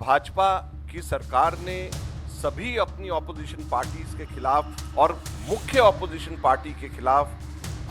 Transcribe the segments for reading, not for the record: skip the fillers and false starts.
भाजपा की सरकार ने सभी अपनी ऑपोजिशन पार्टीज के खिलाफ और मुख्य ऑपोजिशन पार्टी के खिलाफ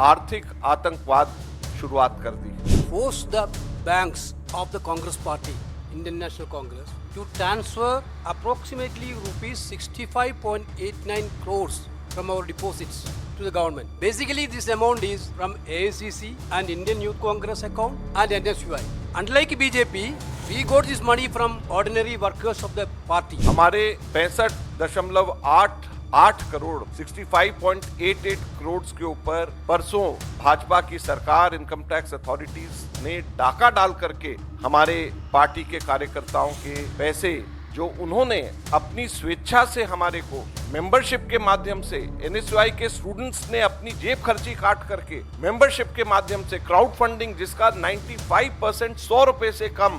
आर्थिक आतंकवाद शुरुआत कर दी। Forced the banks of the Congress Party, Indian National Congress, to transfer approximately rupees 65.89 crores from our deposits to the government. Basically, this amount is from AICC and Indian Youth Congress account and NSUI. Unlike BJP, we got this money from ordinary workers of the party. हमारे 65.88 करोड़ 65.88 करोड़ के ऊपर परसों भाजपा की सरकार income tax authorities ने डाका डाल करके हमारे पार्टी के कार्यकर्ताओं के पैसे जो उन्होंने अपनी स्वेच्छा से हमारे को मेंबरशिप के माध्यम से एनएसयूआई के स्टूडेंट्स ने अपनी जेब खर्ची काट करके मेंबरशिप के माध्यम से क्राउड फंडिंग जिसका 95% 100 रुपए से कम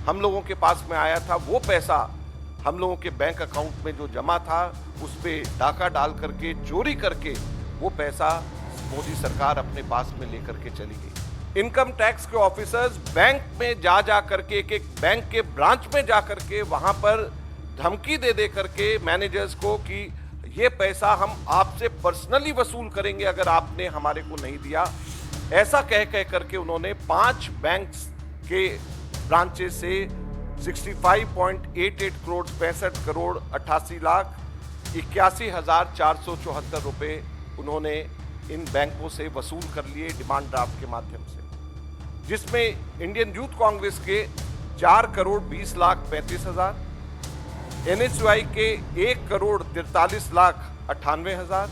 हम लोगों के पास में आया था, वो पैसा हम लोगों के बैंक अकाउंट में जो जमा था उस पे डाका डाल करके चोरी करके वो पैसा मोदी सरकार अपने पास में लेकर के चली गई। इनकम टैक्स के ऑफिसर्स बैंक में जा करके एक बैंक के ब्रांच में जा करके वहां पर धमकी दे करके मैनेजर्स को कि ये पैसा हम आपसे पर्सनली वसूल करेंगे अगर आपने हमारे को नहीं दिया, ऐसा कह करके उन्होंने 5 बैंक्स के ब्रांचेस से 65.88 करोड़ 65 करोड़ 88 लाख 81,474 रुपए उन्होंने इन बैंकों से वसूल कर लिए डिमांड ड्राफ्ट के माध्यम से, जिसमें इंडियन यूथ कांग्रेस के 4 करोड़ 20 लाख 35 हजार, एनएसयूआई के 1 करोड़ 43 लाख 98 हजार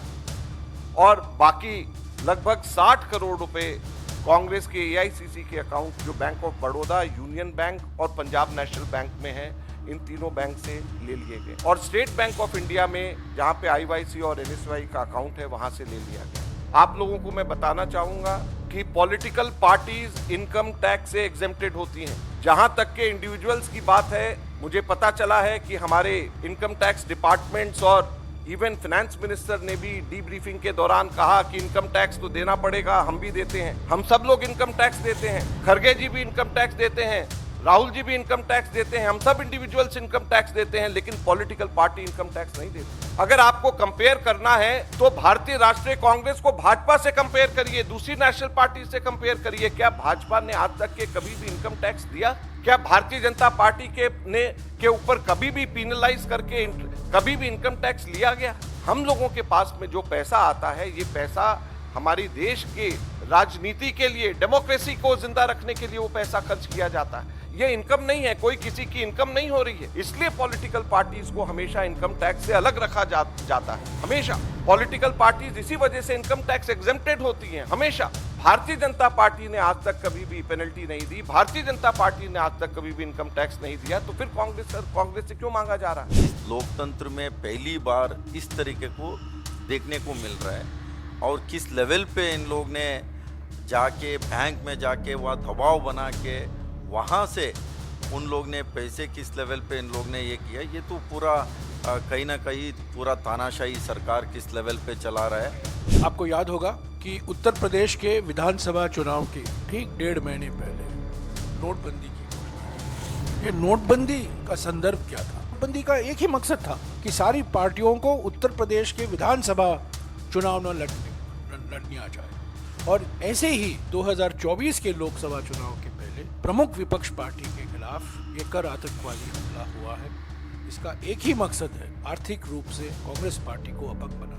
और बाकी लगभग 60 करोड़ रुपए कांग्रेस के एआईसीसी के अकाउंट जो bank of Baroda, union bank और पंजाब नेशनल बैंक में है, इन तीनों बैंक से ले लिए गए और स्टेट बैंक ऑफ इंडिया में जहां पे आईवाईसी और एनएसयूआई का अकाउंट है वहां से ले लिया गया। आप लोगों को मैं बताना चाहूंगा कि पॉलिटिकल पार्टीज इनकम टैक्स से एग्जेम्प्टेड होती हैं। जहां तक के इंडिविजुअल्स की बात है, मुझे पता चला है कि हमारे इनकम टैक्स डिपार्टमेंट्स और इवन फाइनेंस मिनिस्टर ने भी डीब्रीफिंग के दौरान कहा कि इनकम टैक्स तो देना पड़ेगा, हम भी देते हैं, हम सब लोग इनकम टैक्स देते हैं, खरगे जी भी इनकम टैक्स देते हैं, राहुल जी भी इनकम टैक्स देते हैं, हम सब इंडिविजुअल्स इनकम टैक्स देते हैं, लेकिन पॉलिटिकल पार्टी इनकम टैक्स नहीं देती। अगर आपको कंपेयर करना है तो भारतीय राष्ट्रीय कांग्रेस को भाजपा से कंपेयर करिए, दूसरी नेशनल पार्टी से कंपेयर करिए। क्या भाजपा ने आज तक के कभी भी इनकम टैक्स दिया? क्या भारतीय जनता पार्टी के ऊपर कभी भी पिनलाइज करके कभी भी इनकम टैक्स लिया गया? हम लोगों के पास में जो पैसा आता है, ये पैसा हमारी देश के राजनीति के लिए, डेमोक्रेसी को जिंदा रखने के लिए वो पैसा खर्च किया जाता है। ये इनकम नहीं है, कोई किसी की इनकम नहीं हो रही है, इसलिए पॉलिटिकल पार्टीज को हमेशा इनकम टैक्स से अलग रखा जाता है। हमेशा पॉलिटिकल पार्टीज इसी वजह से इनकम टैक्स एग्जेम्प्टेड होती हैं। हमेशा भारतीय जनता पार्टी ने आज तक कभी भी पेनल्टी नहीं दी, भारतीय जनता पार्टी ने आज तक कभी भी इनकम टैक्स नहीं दिया, तो फिर कांग्रेस से क्यों मांगा जा रहा है? लोकतंत्र में पहली बार इस तरीके को देखने को मिल रहा है और किस लेवल पे इन लोग ने जाके बैंक में जाके वह दबाव बना के वहाँ से उन लोग ने पैसे किस लेवल पे इन लोग ने ये किया, ये तो पूरा कहीं ना कहीं पूरा तानाशाही सरकार किस लेवल पे चला रहा है। आपको याद होगा कि उत्तर प्रदेश के विधानसभा चुनाव के ठीक 1.5 महीने पहले नोटबंदी की घोषणा। ये नोटबंदी का संदर्भ क्या था? नोटबंदी का एक ही मकसद था कि सारी पार्टियों को उत्तर प्रदेश के विधानसभा चुनाव न लड़नी आ जाए, और ऐसे ही 2024 के लोकसभा चुनाव के पहले प्रमुख विपक्ष पार्टी के खिलाफ ये कर आतंकवादी हमला हुआ है। इसका एक ही मकसद है, आर्थिक रूप से कांग्रेस पार्टी को अपंग बनाना।